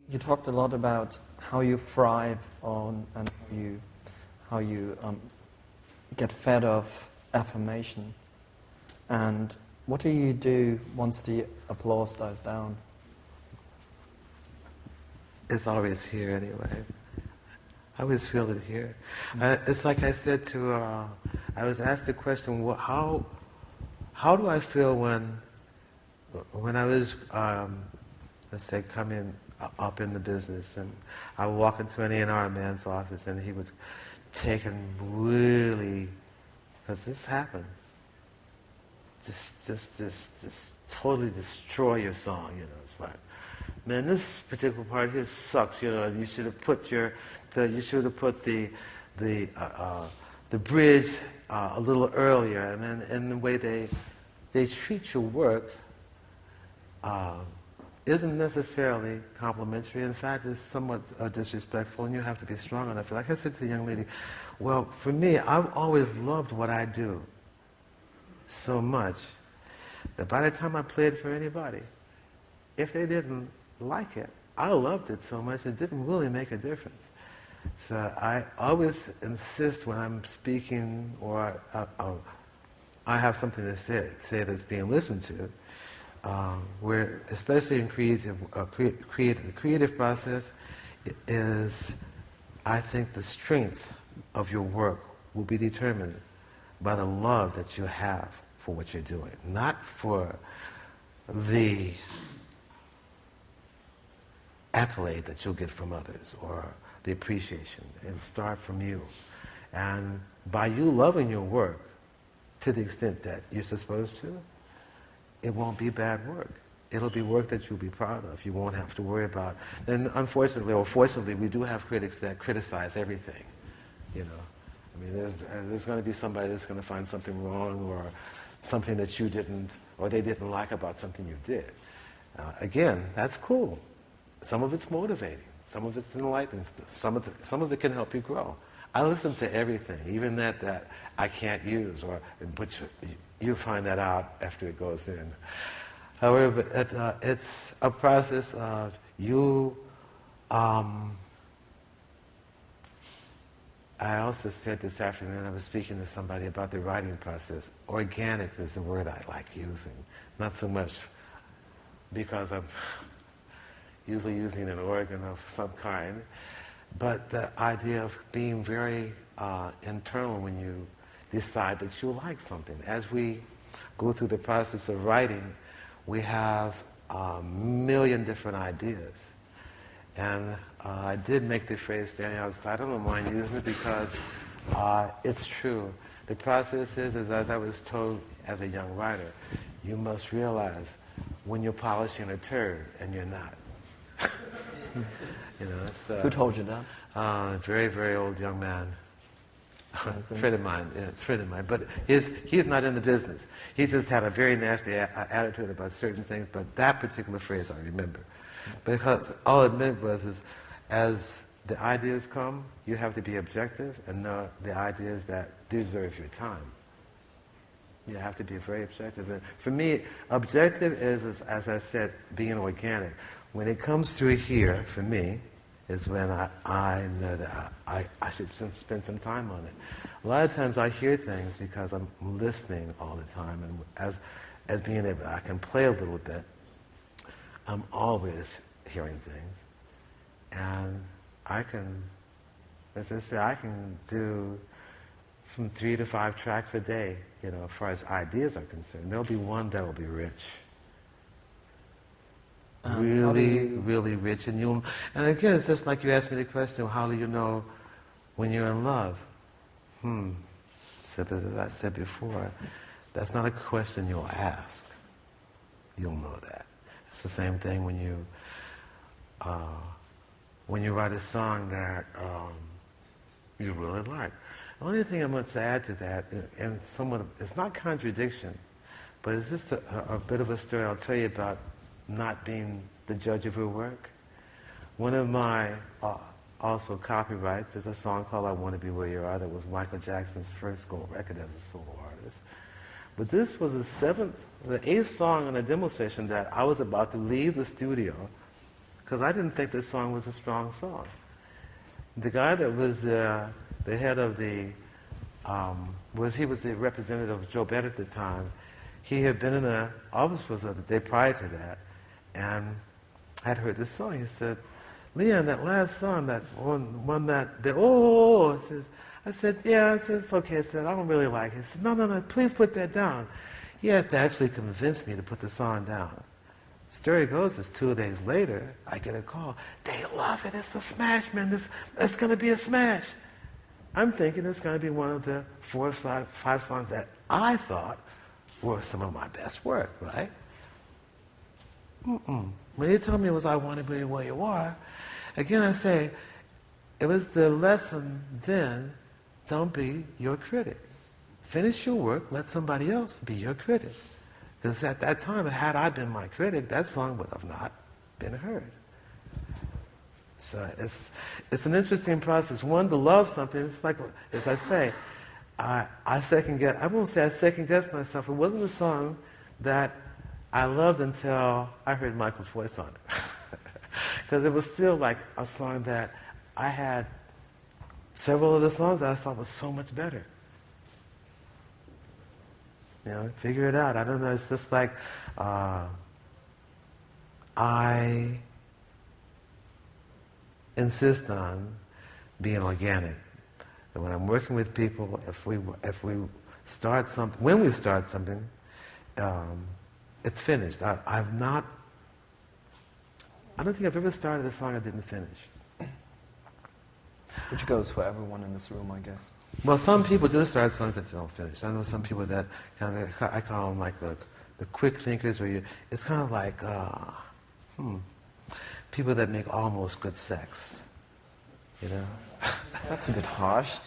You talked a lot about how you thrive on and how you get fed off affirmation. And what do you do once the applause dies down? It's always here anyway. I always feel it here. It's like I said to, I was asked the question, how do I feel when I was, let's say, coming up in the business, and I would walk into an A&R man's office, and he would take and really, because this happened, just totally destroy your song. You know, it's like, man, this particular part here sucks. You know, you should have put the bridge a little earlier, and the way they treat your work isn't necessarily complimentary. In fact, it's somewhat disrespectful, and you have to be strong enough. Like I said to the young lady, well, for me, I've always loved what I do so much that by the time I played for anybody, if they didn't like it, I loved it so much it didn't really make a difference. So I always insist when I'm speaking or I have something to say that's being listened to, where especially in the creative process is, I think the strength of your work will be determined by the love that you have for what you're doing, not for the accolade that you'll get from others or the appreciation. It'll start from you. And by you loving your work to the extent that you're supposed to, it won't be bad work. It'll be work that you'll be proud of. You won't have to worry about. And unfortunately, or fortunately, we do have critics that criticize everything. You know, I mean, there's going to be somebody that's going to find something wrong or something that you didn't, or they didn't like about something you did. Again, that's cool. Some of it's motivating. Some of it's enlightening. Some of it can help you grow. I listen to everything, even that I can't use, but you find that out after it goes in. However, it's a process of you. I also said this afternoon, I was speaking to somebody about the writing process. Organic is the word I like using. Not so much because I'm usually using an organ of some kind, but the idea of being very internal when you decide that you like something. As we go through the process of writing, we have a million different ideas. And I did make the phrase standing outside. I don't mind using it because it's true. The process is, as I was told as a young writer, you must realize when you're polishing a turd and you're not. You know, it's, Who told you that? A very, very old young man. A friend of mine, yeah, it's a friend of mine. But he's not in the business. He just had a very nasty attitude about certain things, but that particular phrase I remember. Because all it meant was, as the ideas come, you have to be objective and know the ideas that deserve your time. You have to be very objective. And for me, objective is, as I said, being organic. When it comes through here, for me, is when I know that I should spend some time on it. A lot of times I hear things because I'm listening all the time, and as being able, I can play a little bit. I'm always hearing things, and I can, as I say, I can do from 3 to 5 tracks a day, you know, as far as ideas are concerned. There'll be one that will be rich. Really rich. And again, it's just like you asked me the question, how do you know when you're in love? As I said before, that's not a question you'll ask. You'll know that. It's the same thing when you write a song that you really like. The only thing I want to add to that, and it's not contradiction, but it's just a bit of a story I'll tell you about not being the judge of your work. One of my also copyrights is a song called I Want to Be Where You Are that was Michael Jackson's first gold record as a solo artist. But this was the 8th song on a demo session that I was about to leave the studio because I didn't think this song was a strong song. The guy that was the head of the, he was the representative of Joe Bennett at the time. He had been in the office was the day prior to that, and I'd heard this song. He said, "Leon, that last song, that one that, I said, yeah, I said, it's okay. I said, I don't really like it. He said, no, please put that down. He had to actually convince me to put the song down. Story goes is 2 days later, I get a call. They love it. It's the smash, man. It's going to be a smash. I'm thinking it's going to be one of the 4 or 5 songs that I thought were some of my best work, right? When he told me it was I Want to Be Where You Are, again I say, it was the lesson then, don't be your critic. Finish your work, let somebody else be your critic. Because at that time, had I been my critic, that song would have not been heard. So it's an interesting process. One, to love something, it's like, as I say, I second guess, I won't say I second guess myself. It wasn't a song that I loved until I heard Michael's voice on it. Because it was still like a song that I had several of the songs that I thought was so much better. You know, figure it out. I don't know, it's just like I insist on being organic. And when I'm working with people, if we start something, when we start something, it's finished. I don't think I've ever started a song I didn't finish. Which goes for everyone in this room, I guess. Well, some people do start songs that they don't finish. I know some people that kind of, I call them like the quick thinkers, where it's kind of like people that make almost good sex, you know. That's a bit harsh.